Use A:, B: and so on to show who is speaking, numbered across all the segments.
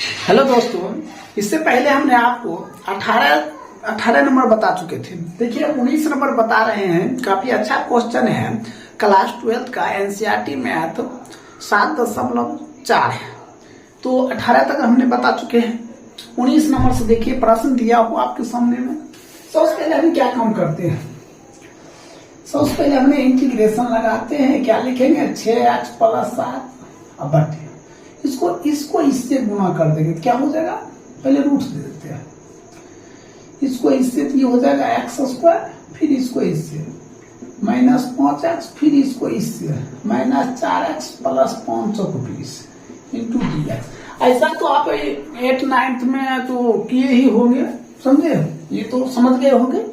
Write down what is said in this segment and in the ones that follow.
A: Hello दोस्तों, इससे पहले हमने आपको 18 नंबर बता चुके थे। देखिए 19 नंबर बता रहे हैं। काफी अच्छा क्वेश्चन है, क्लास 12 का एनसीईआरटी मैथ 7.4 है। तो 18 तक हमने बता चुके हैं। 19 नंबर से देखिए प्रश्न दिया हुआ आपके सामने में। सबसे पहले हम क्या काम करते हैं, सबसे पहले हमने इंटीग्रेशन लगाते हैं। क्या लिखेंगे, 6x + 7 अब बटे इसको इससे गुणा कर देंगे, क्या हो जाएगा, पहले रूट दे देते हैं। इसको इससे तो ये हो जाएगा x², फिर इसको इससे -5x, फिर इसको इससे -4x + 520 इंटू dx। ऐसा तो आप 8th 9th में तो किए ही होंगे, समझे, ये तो समझ गए होंगे।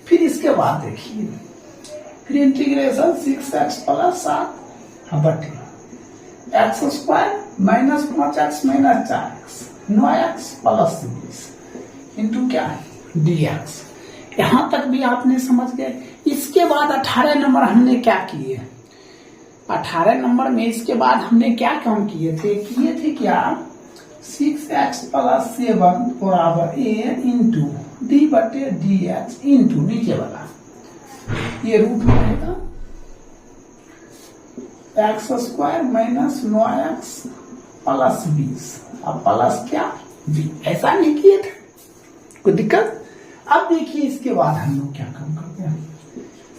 A: फिर इसके बाद देखिए, फिर इंटीग्रेशन 6x + 7 बटे x² -5x -4x 9x + 20 into क्या dx। यहां तक भी आपने समझ गए। इसके बाद 18 नंबर हमने क्या किए, 18 नंबर में इसके बाद हमने क्या काम किए थे क्या, 6x + 7 बराबर a इंटू d बटे dx इंटू नीचे वाला ये रूट में रहेगा x² - 9x + 20 अब प्लस क्या b। ऐसा नहीं किए थे, कोई दिक्कत। अब देखिए इसके बाद हम लोग क्या काम करते हैं,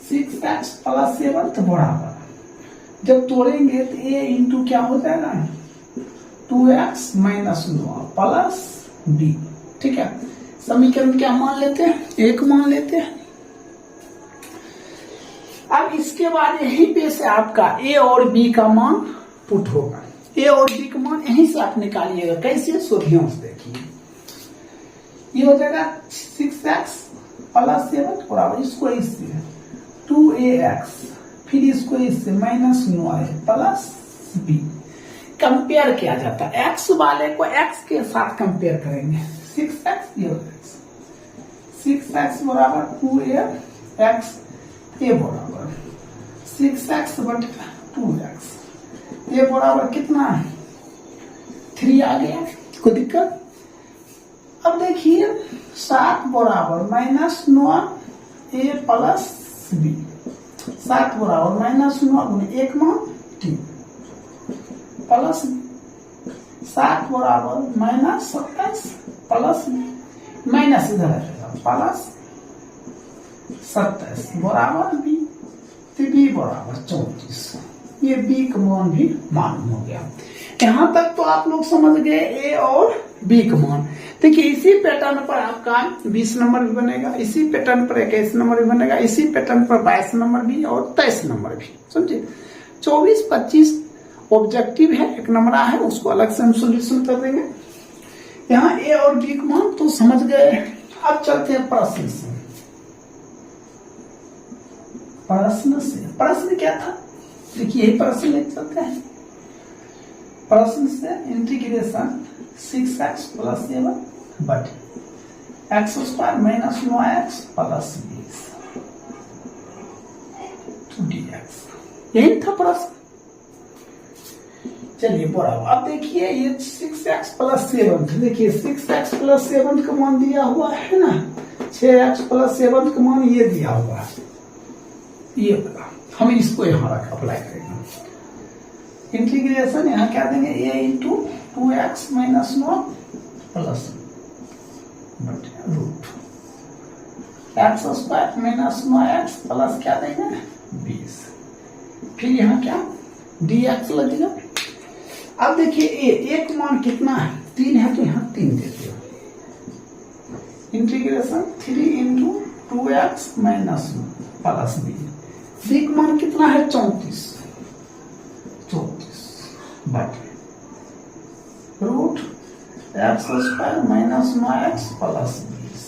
A: 6x + 7 तो बराबर, जब तोड़ेंगे तो a इंटू क्या हो जाएगा 2x - 9 प्लस b। ठीक है, समीकरण क्या मान लेते हैं, 1 मान लेते हैं। अब इसके बाद यहीं पे से आपका a और b का मान पुट होगा। a और b का मान यहीं से आप निकालिएगा। कैसे, सो ध्यान से देखिए। ये हो जाएगा 6x + 7 बराबर, इसको इससे 2ax, फिर इसको इससे -9 प्लस b। कंपेयर किया जाता है, x वाले को x के साथ कंपेयर करेंगे। 6x ये हो जाएगा 6x बराबर 2ax, a बराबर 6x बटे 2x, a बराबर कितना 3 आ गया, कोई दिक्कत। अब देखिए 7 बराबर -9 a प्लस b, 7 बराबर -9 गुणे 1 मान 3 प्लस 7 बराबर -27 प्लस माइनस इधर रहेगा प्लस 27 बराबर b, तो b बराबर 34। ये b का मान भी मालूम हो गया। यहां तक तो आप लोग समझ गए a और b का मान। देखिए इसी पैटर्न पर आपका 20 नंबर भी बनेगा, इसी पैटर्न पर 21 नंबर भी बनेगा, इसी पैटर्न पर 22 नंबर भी और 23 नंबर भी, समझे। 24 25 ऑब्जेक्टिव है, 1 नंबर है, उसको अलग से हम सोल्यूशन कर देंगे। यहाँ a और b का मान तो समझ गए। अब चलते हैं प्रश्न से। प्रश्न क्या था, देखिए यही प्रश्न ले चलते हैं। प्रश्न से इंटीग्रेशन 6x + 7 बटे x² - 9x + 20 dx, यही था प्रश्न। चलिए बराबर। अब देखिए ये 6x + 7, देखिए 6x + 7 का मान दिया हुआ है ना, 6x + 7 का मान ये दिया हुआ है, ये बता हम इसको यहाँ रख अप्लाई करेंगे। इंटीग्रेशन यहाँ क्या देंगे, a इंटू 2x - 9 प्लस बटे रूट x² - 9x प्लस क्या देंगे 20, फिर यहाँ क्या dx लगेगा। अब देखिए एक मान कितना है, 3 है, तो यहाँ 3 देते हो। Integration 3 into 2x - 9 plus b का मान कितना है 34 बटे root x² - 9x plus 20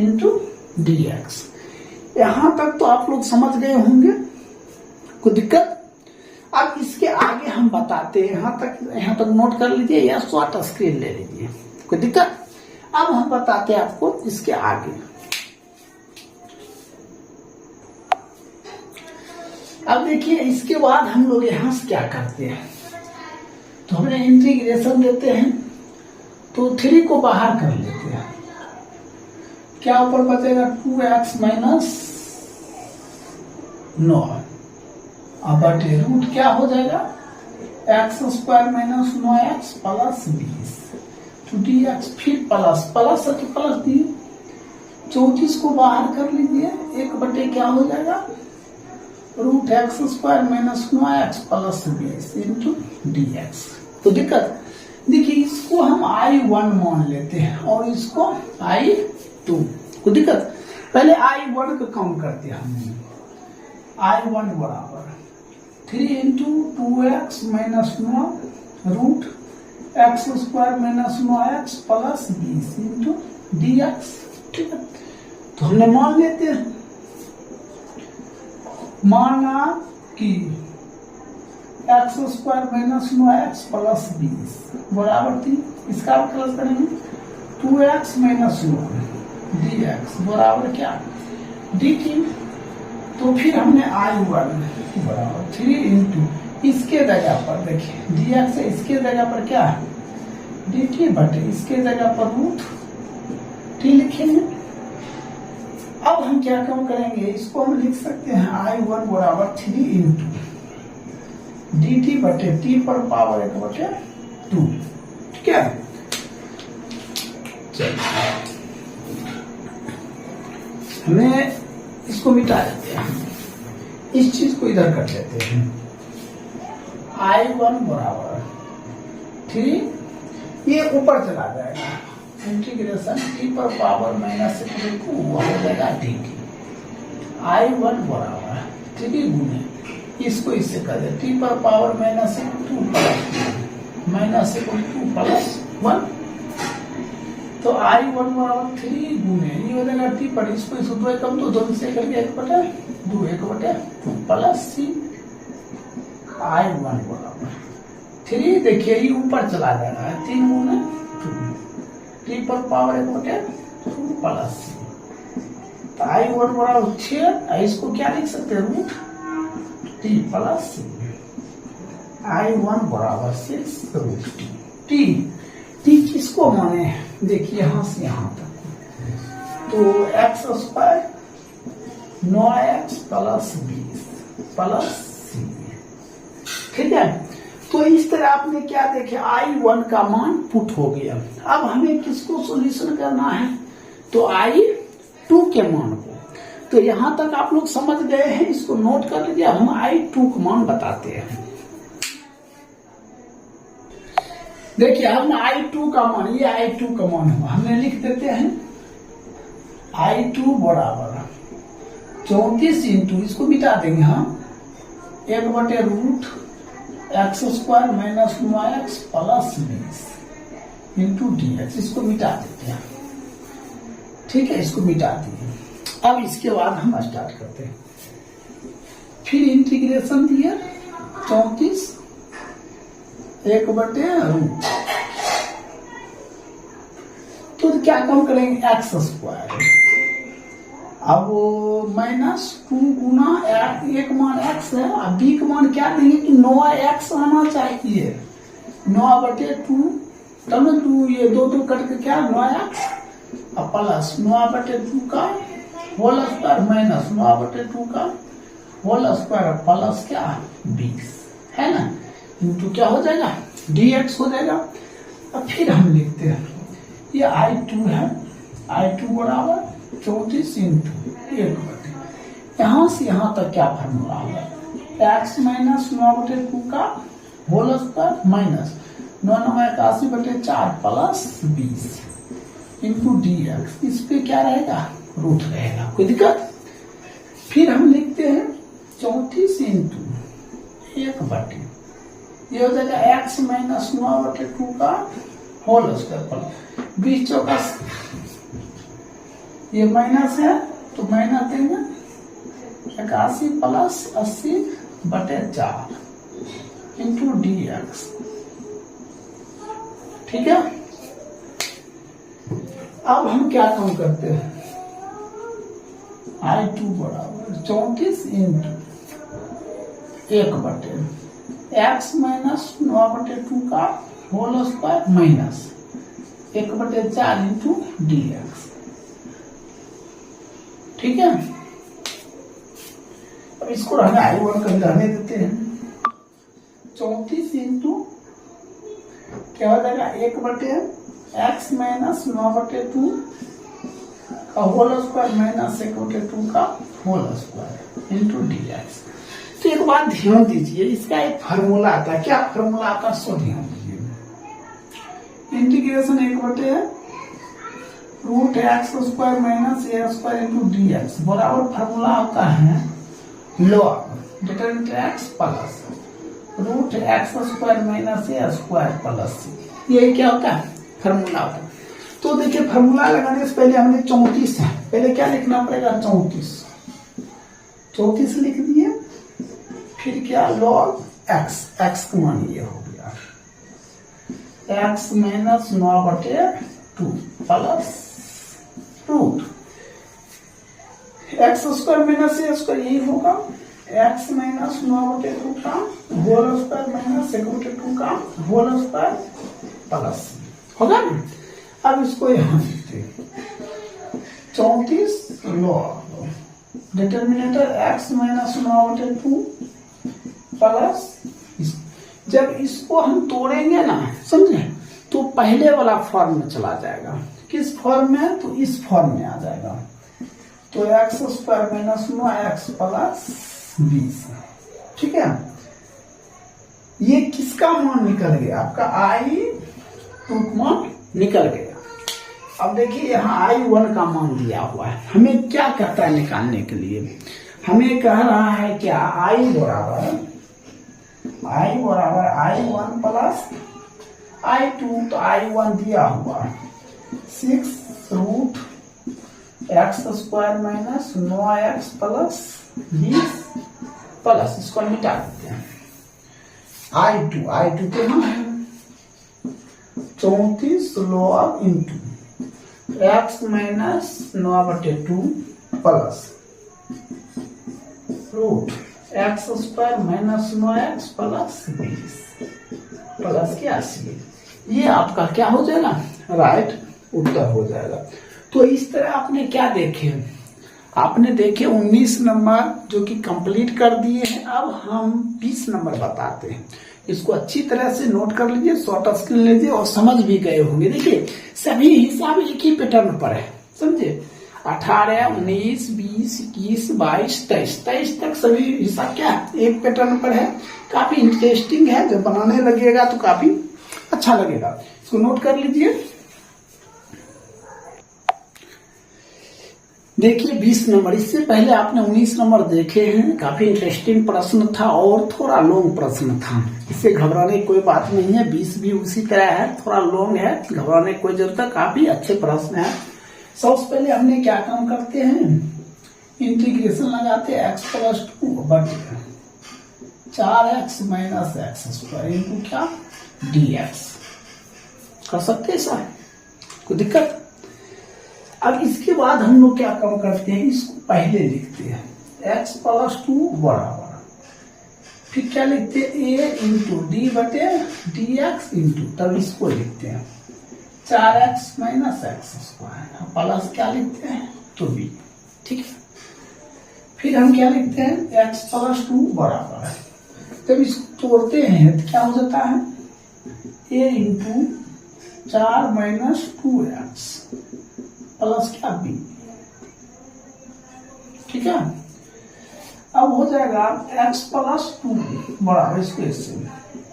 A: into dx। यहां तक तो आप लोग समझ गए होंगे, कोई दिक्कत। अब इसके आगे हम बताते हैं, यहाँ तक नोट कर लीजिए या शॉर्ट स्क्रीन ले लीजिए, कोई दिक्कत। अब हम बताते हैं आपको इसके आगे। अब देखिए इसके बाद हम लोग यहां से क्या करते हैं, तो हमने इंटीग्रेशन देते हैं तो 3 को बाहर कर लेते हैं, क्या ऊपर बचेगा 2x माइनस 9 अब बटे रूट क्या हो जाएगा x² minus 9x plus 20 to dx, फिर प्लस प्लस है तो प्लस दिए, 34 को बाहर कर लीजिए, 1 बटे क्या हो जाएगा root x² minus 9x plus 20 into dx। तो दिक्कत देखिए, इसको हम I1 मान लेते हैं और इसको I2 को दिक्कत, पहले I1 का कम करते हैं हमने, I1 बराबर 3 into 2x minus 9 root x² minus 9x plus 20 into dx। ठीक है, तो हमने मान लेते हैं, माना कि x² माइनस 9x प्लस 20 बराबर 3, इसका प्लस करेंगे 2x माइनस 9 dx बराबर क्या dt। तो फिर हमने I1 बराबर 3 इंटू इसके जगह पर देखिए dx है, इसके जगह पर क्या है dt बटे इसके जगह पर रूट t लिखेंगे। अब हम क्या कम करेंगे, इसको हम लिख सकते हैं I1 बराबर 3 इंटू dt बटे t पर पावर 1 बटे 2। ठीक है, चलिए हमें इसको मिटा देते हैं, इस चीज को इधर कर लेते हैं। I1 बराबर 3, ये ऊपर चला जाएगा, इंटीग्रेशन t पर पावर माइनस 1 हो जाएगा dt। I1 बराबर 3 गुने इसको इससे कर दे t पर power minus 2 plus minus 2 plus 1, तो I1 बराबर 3 गुने ये हो जाएगा t पर, इसको इस 2 कम तो 2 से करके 1 बटे 2 प्लस c। I1 बराबर 3, देखिए ये ऊपर चला जाएगा 3 गुने 2 t पर पावर 1 बटे 2 प्लस c। तो I1 बराबर 6, इसको क्या लिख सकते हैं root t plus c। I1 बराबर 6 रूट t। t किसको माने, देखिए यहां से यहां तक, तो x² 9x plus 20 plus c। ठीक है, तो इस तरह आपने क्या देखे I1 का मान पुट हो गया। अब हमें किसको सॉल्यूशन करना है, तो I2 के मान को। तो यहां तक आप लोग समझ गए हैं, इसको नोट कर लीजिए, हम I2 का मान बताते हैं। देखिए हम I2 का मान, ये I2 का मान हुआ, हमने लिख देते हैं I2 बराबर 34 इंटू, इसको मिटा देंगे हम 1 बटे root x² minus 9x plus 20 into dx, इसको मिटा देते हैं। ठीक है, इसको मिटा दिए। अब इसके बाद हम स्टार्ट करते हैं, फिर इंटीग्रेशन दिया 34 1 बटे रूट, तो क्या कम करेंगे x², अब -2 गुना 1 मान x है, अब b का मान क्या देंगे कि 9x आना चाहिए, 9 बटे 2, तब ना 2 ये 2 कट के क्या 9x, अब प्लस 9 बटे 2 का होल स्क्वायर माइनस 9 बटे 2 का होल स्क्वायर प्लस क्या 20 है ना, इंटू क्या हो जाएगा dx हो जाएगा। अब फिर हम लिखते हैं ये I2 है, I2 बराबर 34 इंटू 1 बटे, यहां से यहां तक क्या फॉर्मूला होगा, x माइनस 9 बटे 2 का होल स्क्वायर माइनस 9 9 81 बटे 4 प्लस 20 इंटू dx, इस पे क्या रहेगा रूट रहेगा, कोई दिक्कत। फिर हम लिखते हैं 34 इंटू 1 बटे, ये हो जाएगा x माइनस 9 बटे 2 का होल स्क्वायर प्लस 20 चौका, ये माइनस है तो माइनस देंगे 81 प्लस 80 बटे 4 इंटू dx। ठीक है, अब हम क्या काम करते हैं, I2 बराबर 34 इंटू 1 बटे x माइनस 9 बटे 2 का whole square minus 1/4 into dx। ठीक है, अब इसको हमें I1 कहीं रहने देते हैं। 34 इंटू क्या हो जाएगा 1/x माइनस 9/2 का होल स्क्वायर माइनस 1/2 का होल स्क्वायर इंटू dx। तो एक बात ध्यान दीजिए, इसका एक फार्मूला आता है। क्या फार्मूला आता है सो ध्यान दीजिए। Integration 1/√x² minus a² into dx बराबर फार्मूला आता है log determinant x plus √x² minus a² plus c। ये क्या होता है फार्मूला होता है। तो देखिए फार्मूला लगाने से पहले हमने 34 है, पहले क्या लिखना पड़ेगा 34 लिख दिए। फिर क्या log x का मान ये हो गया x minus 9/2 plus root x² minus a² यही होगा x माइनस 9/2 का होल स्क्वायर माइनस 1/2 का होल स्क्वायर प्लस होगा ना। अब इसको यहां लिखते हैं 34 log डिटर्मिनेटर x माइनस 9/2 प्लस जब इसको हम तोड़ेंगे ना समझे, तो पहले वाला फॉर्म में चला जाएगा। किस फॉर्म में? तो इस फॉर्म में आ जाएगा। तो x² माइनस 9x प्लस 20। ठीक है, ये किसका मान निकल गया? आपका I2 मान निकल गया। अब देखिए यहाँ I1 का मान दिया हुआ है। हमें क्या कहता है निकालने के लिए? हमें कह रहा है क्या I बराबर I1 प्लस I2। तो I1 दिया हुआ 6√x² minus 9x plus 20 plus इसको मिटा देते हैं। I2 तो यहाँ है 34 log इंटू x minus 9/2 plus root x² minus 9x plus 20 plus क्या 80। ये आपका क्या हो जाएगा राइट उत्तर हो जाएगा। तो इस तरह आपने क्या देखे? आपने देखे 19 नंबर जो कि कंप्लीट कर दिए हैं। अब हम 20 नंबर बताते हैं। इसको अच्छी तरह से नोट कर लीजिए, शॉर्ट स्क्रीन लीजिए और समझ भी गए होंगे। देखिए सभी हिसाब एक ही पैटर्न पर है, समझे। 18, 19, 20, 21, 22, 23 तक सभी हिसाब क्या एक पैटर्न पर है। काफी इंटरेस्टिंग है, जब बनाने लगेगा तो काफी अच्छा लगेगा। इसको नोट कर लीजिए। देखिए 20 नंबर, इससे पहले आपने 19 नंबर देखे हैं। काफी इंटरेस्टिंग प्रश्न था और थोड़ा लॉन्ग प्रश्न था। इससे घबराने की कोई बात नहीं है। 20 भी उसी तरह है, थोड़ा लॉन्ग है, घबराने की कोई जरूरत है। काफी अच्छे प्रश्न है। सबसे पहले हमने क्या काम करते हैं? इंटीग्रेशन लगाते हैं x plus 2 4x minus x² into क्या dx। कर सकते हैं सर, कोई दिक्कत? अब इसके बाद हम लोग क्या काम करते हैं? इसको पहले लिखते हैं x प्लस 2 बराबर, फिर क्या लिखते हैं a इंटू d/dx इंटू, तब इसको लिखते हैं 4x माइनस x² प्लस क्या लिखते हैं तो b। ठीक है, फिर हम क्या लिखते हैं x प्लस 2 बराबर है। जब इसको तोड़ते हैं तो क्या हो जाता है a into 4 minus 2x plus क्या b। ठीक है, अब हो जाएगा x प्लस 2 बराबर इसको इससे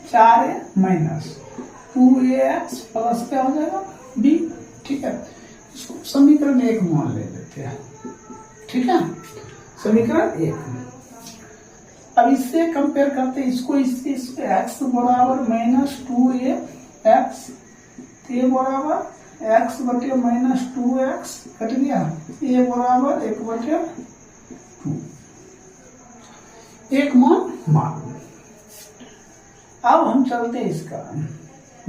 A: 4a माइनस 2ax प्लस क्या हो जाएगा b। ठीक है, इसको समीकरण 1 मान ले लेते हैं। ठीक है, समीकरण 1। अब इससे कंपेयर करते हैं इसको इससे x बराबर माइनस 2ax, a बराबर x बटे माइनस 2x कट गया, a बराबर 1/2 एक मान। अब हम चलते हैं इसका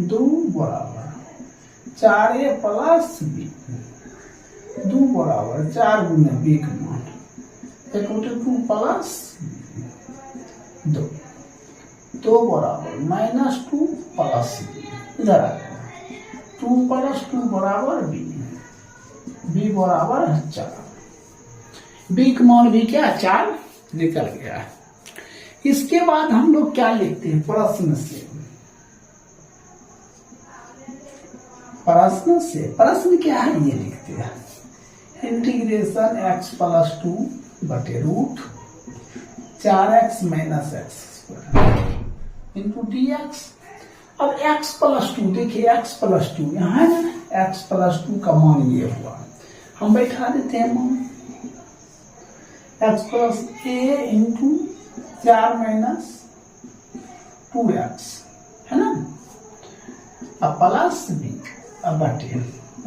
A: 2 बराबर 4a प्लस b, 2 बराबर 4 गुना b का मान 1/2 प्लस 2 बराबर माइनस 2 प्लस b, इधर आ जाएगा 2 प्लस 2 बराबर बी, बी बराबर 4, बी का मान भी क्या 4 निकल गया। इसके बाद हम लोग क्या लिखते हैं प्रश्न से, प्रश्न क्या है ये लिखते हैं इंटीग्रेशन x प्लस 2 बटे root 4x minus x square into D x. अब x प्लस 2 देखिए, x प्लस 2 यहाँ है ना, x प्लस 2 का मान ये हुआ, हम बैठा देते हैं मान x plus a into 4 minus 2x है ना, अब प्लस b, अब बटे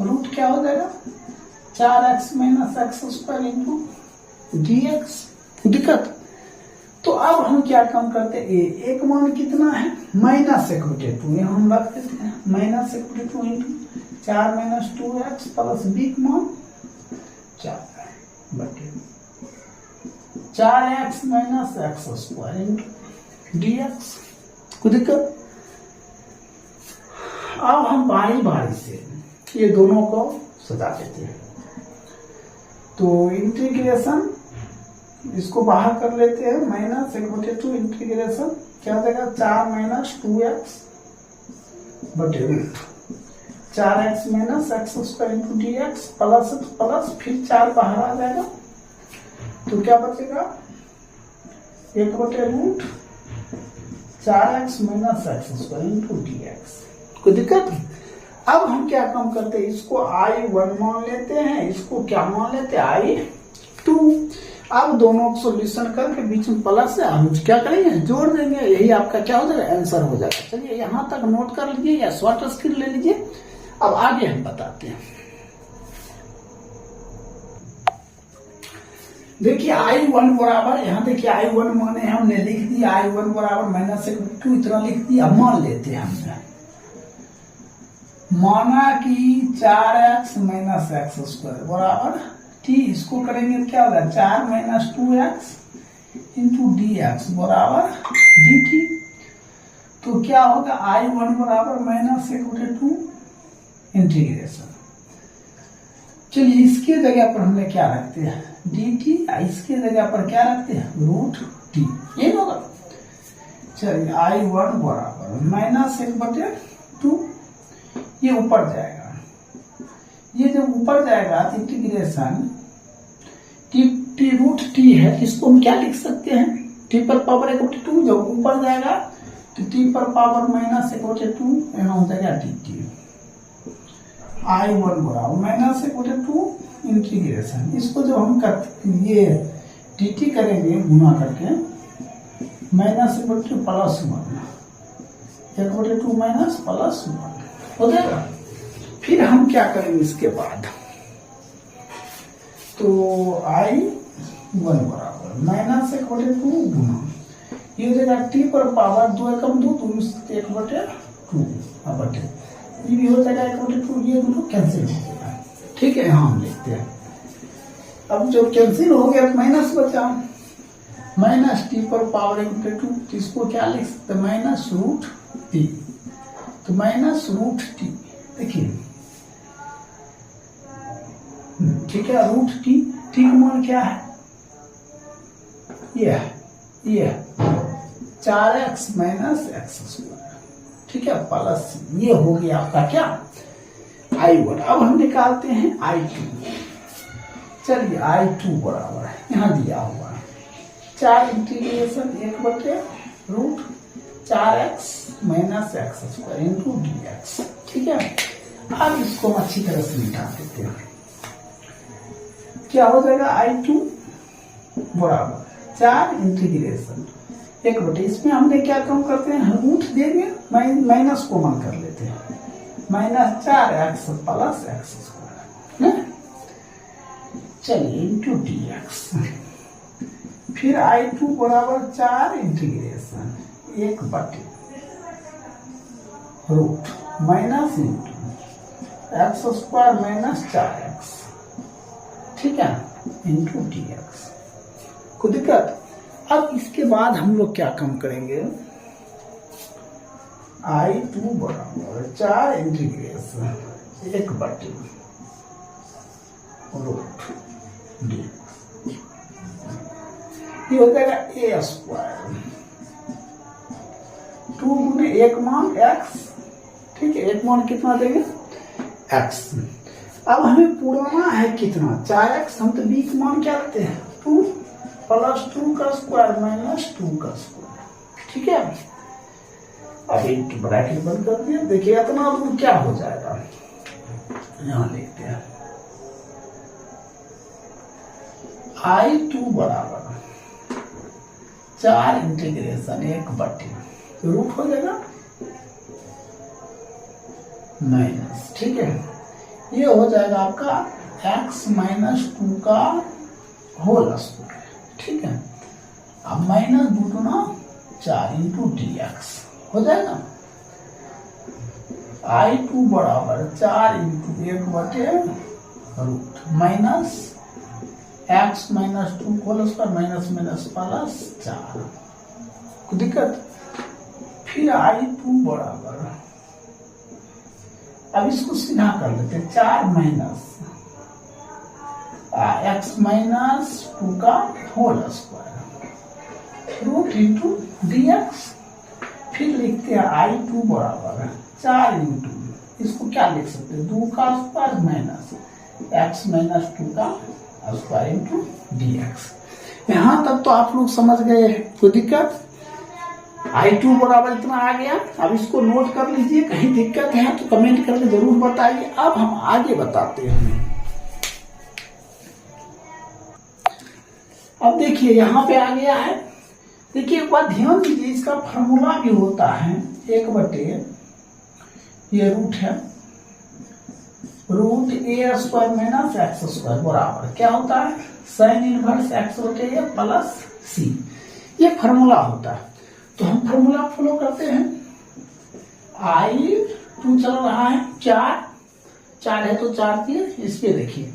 A: रूट क्या हो जाएगा 4x minus x square into D x. दिक्कत तो अब हम क्या काम करते हैं, एक मान कितना है माइनस 1/2, यहाँ हम रख देते हैं minus 1/2 into 4 minus 2x plus b का मान 4 बटे 4x minus x square into D x. कोई दिक्कत। अब हम बारी बारी से ये दोनों को सजा देते हैं, तो इंटीग्रेशन इसको बाहर कर लेते हैं माइनस 1/2 इंटीग्रेशन क्या हो जाएगा 4 माइनस 2x बटे root 4x minus x square into D x plus plus फिर 4 बाहर आ जाएगा, तो क्या बचेगा 1/रूट 4x minus x square into D x. कोई दिक्कत। अब हम क्या काम करते हैं, इसको I1 मान लेते हैं, इसको क्या मान लेते हैं I2। अब दोनों को सोल्यूशन करके बीच में प्लस है, हम क्या करेंगे जोड़ देंगे, यही आपका क्या हो जाएगा आंसर हो जाएगा। चलिए यहां तक नोट कर लीजिए या शॉर्ट स्क्रीन ले लीजिए। अब आगे हम बताते हैं। देखिए I1 बराबर, यहाँ देखिए I1 माने हमने लिख दिया I1 बराबर माइनस 1/2 इतना लिख दिया। मान लेते हैं हमने, माना कि 4x माइनस एक्स स्क्वायर बराबर t, इसको करेंगे क्या होगा 4 minus 2x into D x बराबर डी टी। तो क्या होगा I1 बराबर माइनस 1/2 इंटीग्रेशन। चलिए इसके जगह पर हमने क्या रखते हैं डी टी, इसके जगह पर क्या रखते हैं रूट टी, ये होगा। चलिए I1 बराबर माइनस 1/2, ये ऊपर जाएगा, ये जब ऊपर जाएगा तो इंटीग्रेशन टी रूट टी है, इसको हम क्या लिख सकते हैं टी पर पावर 1/2, जब ऊपर जाएगा तो टी पर पावर माइनस 1/2 यहाँ हो जाएगा डी टी। I1 बराबर माइनस 1/2 इंटीग्रेशन, इसको जब हम करते ये डी टी करेंगे गुना करके माइनस 1/2 प्लस 1/2 माइनस प्लस 1 हो जाएगा। फिर हम क्या करेंगे इसके बाद, तो I1 बराबर माइनस 1/2 गुना ये हो जाएगा टी पर पावर 2 एकम 2 तो 1/2 बटे ये भी हो जाएगा 1/2, ये दोनों कैंसिल हो जाएगा। ठीक है, हम लिखते हैं। अब जब कैंसिल हो गया तो माइनस बचा, माइनस टी पर पावर 1/2, इसको क्या लिख सकते हैं माइनस रूट टी, तो माइनस रूट टी। देखिए ठीक है, रूट टी, टी का मान क्या है ये 4x माइनस एक्स स्क्वायर, ठीक है प्लस ये हो गया आपका क्या I1। अब हम निकालते हैं I2। चलिए I2 बराबर है यहाँ दिया हुआ है 4 इंटीग्रेशन 1/रूट 4x minus x square into D X. ठीक है, अब इसको हम अच्छी तरह से मिटा देते हैं। क्या हो जाएगा I2 बराबर 4 इंटीग्रेशन 1/, इसमें हमने क्या काम करते हैं रूट देंगे माइनस को मान कर लेते हैं minus 4x plus x square. चलिए इंटू डी एक्स, फिर I2 बराबर 4 integration 1/, root minus into x square minus 4x, ठीक है इंटू डी एक्स। कोई दिक्कत। अब इसके बाद हम लोग क्या काम करेंगे I2 बराबर 4 इंटीग्रेशन 1 बटे रूट डी, ये हो जाएगा ए स्क्वायर 2 गुने 1 मान x, ठीक है, 1 मान कितना देंगे x। अब हमें पुराना है कितना 4x, हम तो बीच मान क्या लेते हैं 2 प्लस 2 का स्क्वायर माइनस 2 का स्क्वायर, ठीक है। अब इंटू ब्रैकेट बंद कर दिया, देखिए इतना दूर क्या हो जाएगा, यहां लिखते हैं I2 बराबर 4 इंटीग्रेशन 1 बटे रूट हो जाएगा माइनस, ठीक है, ये हो जाएगा आपका x माइनस 2 का होल स्क्वायर, ठीक है। अब माइनस 2 गुना 4 इंटू dx हो जाएगा I2 बराबर 4 इंटू 1 बटे root minus x minus 2 whole square minus minus plus 4, कोई दिक्कत। फिर I2 बराबर, अब इसको सीधा कर लेते हैं 4 माइनस x माइनस 2 का whole square root into dx। फिर लिखते हैं I2 बराबर 4 इंटू, इसको क्या लिख सकते हैं 2 का स्क्वायर माइनस x माइनस 2 का स्क्वायर इंटू dx। यहां तक तो आप लोग समझ गए, कोई दिक्कत। I2 बराबर इतना आ गया, अब इसको नोट कर लीजिए, कहीं दिक्कत है तो कमेंट करके जरूर बताइए। अब हम आगे बताते हैं। अब देखिए यहां पे आ गया है, देखिए एक बात ध्यान दीजिए, इसका फॉर्मूला भी होता है 1 बटे, ये रूट है, रूट ए स्क्वायर माइनस एक्स स्क्वायर बराबर क्या होता है साइन इनवर्स एक्स बटे ए प्लस सी, ये फॉर्मूला होता है। तो हम फॉर्मूला फॉलो करते हैं। I2 चल रहा है 4 है तो 4 दिए, इस पे देखिए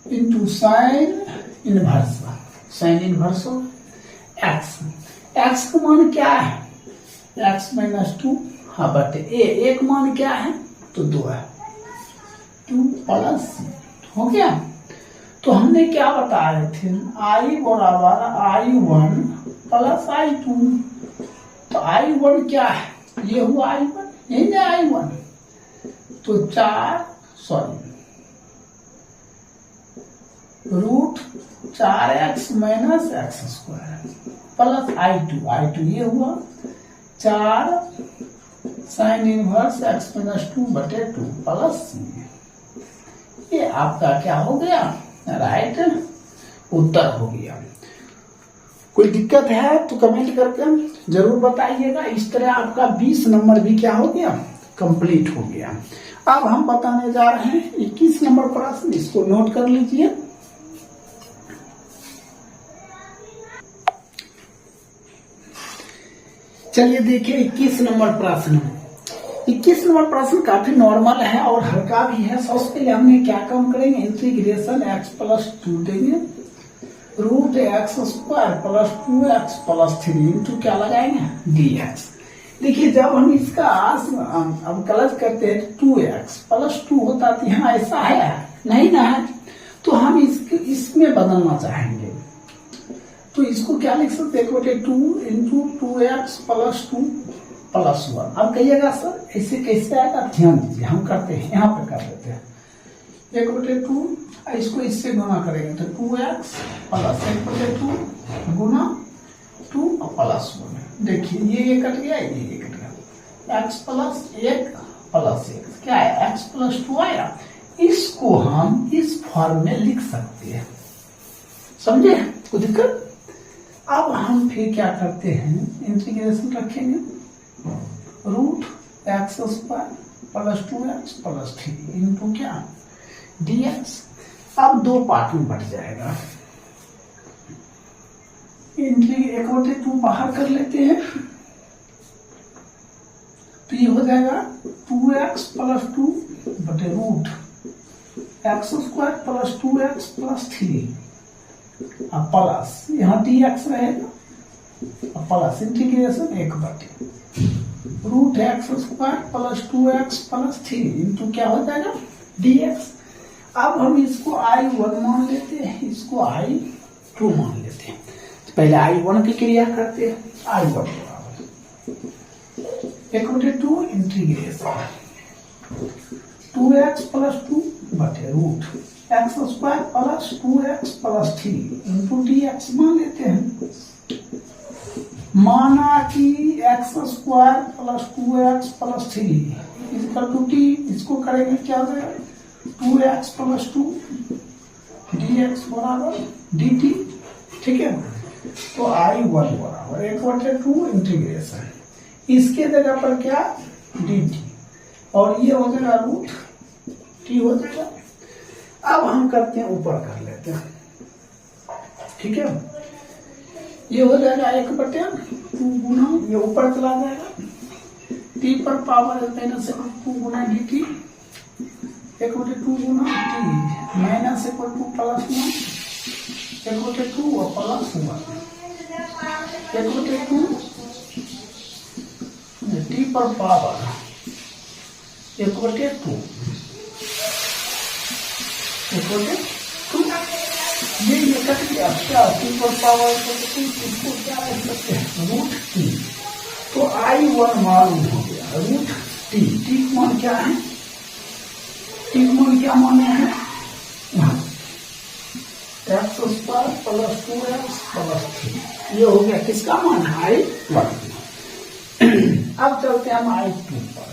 A: इंटू साइन इनवर्स एक्स का मान क्या है एक्स माइनस 2 हाँ बटे ए, एक मान क्या है तो 2 है, 2 प्लस सी हो गया। तो हमने क्या बताए थे I बराबर I1 प्लस I2, तो I1 क्या है, ये हुआ I1, यही ना I1, तो 4x minus x square plus I2 ये हुआ 4 साइन इनवर्स एक्स माइनस 2 बटे 2 प्लस सी, ये आपका क्या हो गया राइट उत्तर हो गया। कोई दिक्कत है तो कमेंट करके जरूर बताइएगा। इस तरह आपका 20 नंबर भी क्या हो गया कंप्लीट हो गया। अब हम बताने जा रहे हैं 21 नंबर प्रश्न, इसको नोट कर लीजिए। चलिए देखिए 21 नंबर प्रश्न। 21 नंबर प्रश्न काफी नॉर्मल है और हल्का भी है। सबसे पहले हमने क्या काम करेंगे इंटीग्रेशन x प्लस 2 देंगे root x square plus 2x plus 3 into क्या लगाएंगे dx। देखिए जब हम इसका अब कलज करते हैं 2x प्लस 2 होता तो यहाँ ऐसा है नहीं ना है, तो हम इसमें बदलना चाहेंगे तो इसको क्या लिख सकते हैं 2 इंटू 2x प्लस 2 प्लस 1। अब कहिएगा सर ऐसे कैसे आएगा, ध्यान दीजिए हम करते हैं यहाँ पे कर लेते हैं 1/2, इसको इससे गुना करेंगे तो 2x प्लस 1/2 गुना 2 प्लस 1। देखिए ये कट गया, ये कट गया, x प्लस 1 प्लस 1 क्या है x प्लस 2 आया। इसको हम इस फॉर्म में लिख सकते हैं, समझे कोई दिक्कत। अब हम फिर क्या करते हैं इंटीग्रेशन रखेंगे root x square plus 2x plus 3 into क्या dx। अब 2 पार्ट में बढ़ जाएगा, 1/2 बाहर कर लेते हैं तो ये हो जाएगा 2x प्लस 2 बटे root x square plus 2x plus 3 अब प्लस यहाँ dx रहेगा plus integration 1/, root x square plus 2x plus 3 into क्या हो जाएगा dx। अब हम इसको I1 मान लेते हैं, इसको I2 मान लेते हैं। तो पहले I1 की क्रिया करते हैं। I1 बराबर 1/2 इंटीग्रेशन 2x प्लस 2 बटे root x square plus 2x plus 3 into dx मान लेते हैं। माना कि x square plus 2x plus 3 equal to t, इसको करेंगे क्या हो जाएगा 2x प्लस 2 dx बराबर dt। ठीक है, तो I1 बराबर 1/2 इंटीग्रेशन, इसके जगह पर क्या dt और ये हो जाएगा रूट t हो जाएगा। अब हम करते हैं ऊपर कर लेते हैं। ठीक है, ये हो जाएगा 1/2 गुना, ये ऊपर चला जाएगा t पर पावर -2 गुना dt 1/2 गुना t minus equal two plus 1 1/2 और प्लस 1 1/2 t पर पावर 1/2 ये कट गया क्या t पर पावर इसको क्या लिख सकते हैं रूट t। तो I1 मालूम हो गया रूट t मान क्या है, t मान क्या माने हैं x square plus 2x plus 3, ये हो गया किसका मान है I1। अब चलते हैं हम I2 पर।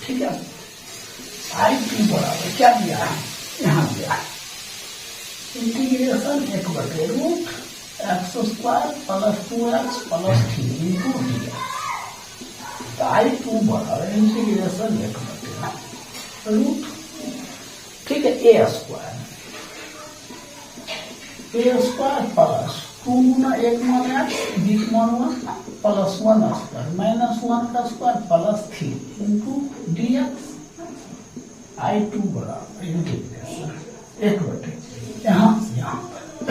A: ठीक है, I2 बराबर क्या दिया है, यहाँ दिया integration 1/2 x square plus 2x plus 3 into dx। I2 बराबर इंटीग्रेशन 1/2 ठीक है ए स्क्वायर प्लस 2 गुना 1 मान x बीच मान 1 प्लस 1 स्क्वायर माइनस 1 का square plus 3 into dx। I2 बराबर इंटीग्रेशन 1/2 यहाँ पर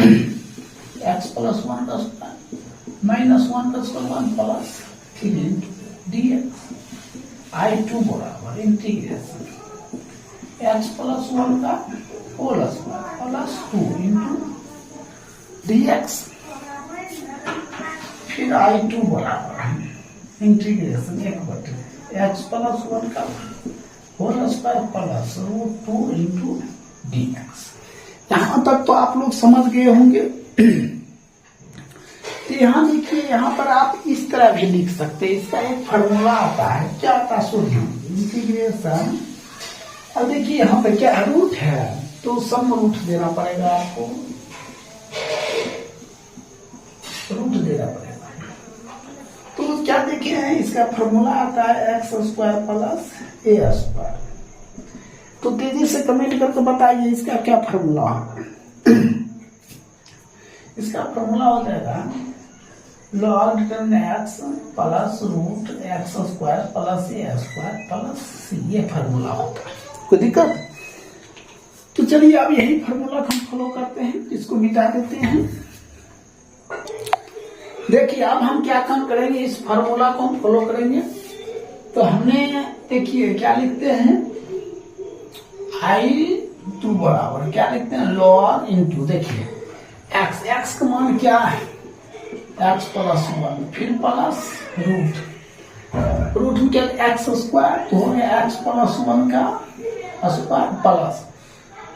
A: x प्लस 1 का स्क्वायर माइनस 1 का square 1 plus 3 into dx। I2 बराबर इंटीग्रेशन x प्लस 1 का whole square plus 2 into dx। फिर I2 बराबर इंटीग्रेशन 1/2 x प्लस 1 का whole square plus root 2 into dx। यहां तक तो आप लोग समझ गए होंगे। तो यहाँ देखिए, यहाँ पर आप इस तरह भी लिख सकते हैं, इसका एक फॉर्मूला आता है क्या आता है इंटीग्रेशन। अब देखिए यहाँ पे क्या रूट है तो सम रूट देना पड़ेगा आपको, रूट देना पड़ेगा। तो क्या देखिए इसका फॉर्मूला आता है x square plus A square. तो तेजी से कमेंट करके बताइए इसका क्या फॉर्मूला है। इसका फॉर्मूला हो जाएगा log x plus root x square plus A square plus C, ये फॉर्मूला होता है। कोई दिक्कत? तो चलिए अब यही फॉर्मूला हम फॉलो करते हैं, इसको मिटा देते हैं। देखिए अब हम क्या काम करेंगे, इस फॉर्मूला को हम फॉलो करेंगे। तो हमने देखिए क्या लिखते हैं I2 बराबर क्या लिखते हैं लॉग इंटू देखिए एक्स का मान क्या है x प्लस 1 फिर प्लस रूट में क्या एक्स स्क्वायर तो हो गया x प्लस 1 का स्क्वायर प्लस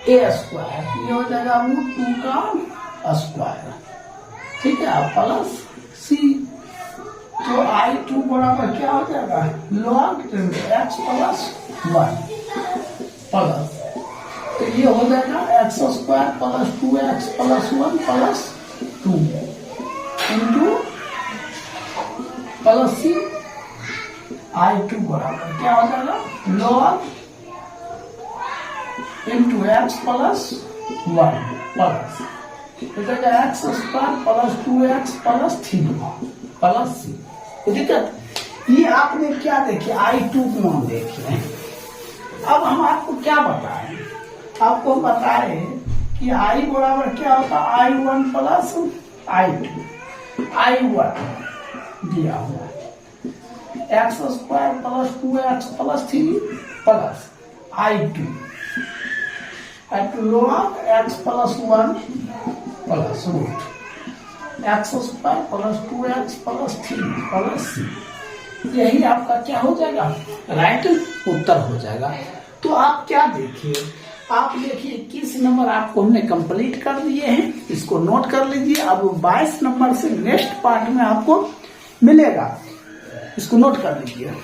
A: ए स्क्वायर, ये हो जाएगा रूट 2 का स्क्वायर। ठीक है, प्लस सी। तो I2 बराबर क्या हो जाएगा लॉग x प्लस 1 प्लस, तो ये हो जाएगा x square plus 2x plus 1 plus 2 into plus c. I2 बराबर क्या हो जाएगा log into x plus 1 plus हो जाएगा x square plus 2x plus 3 plus c. दिक्कत ये आपने क्या देखिए I2 को मान देखिए। अब हम आपको क्या बताएं, आपको बताएं कि I बराबर क्या होता है I1 प्लस I2। I1 दिया हुआ x square plus 2x plus 3 plus I2 log x plus 1 plus root x square plus 2x plus 3 plus c। यही आपका क्या हो जाएगा, राइट उत्तर हो जाएगा। तो आप क्या देखिए, आप देखिए 21 नंबर आपको हमने कंप्लीट कर दिए हैं, इसको नोट कर लीजिए। अब 22 नंबर से नेक्स्ट पार्ट में आपको मिलेगा, इसको नोट कर लीजिए।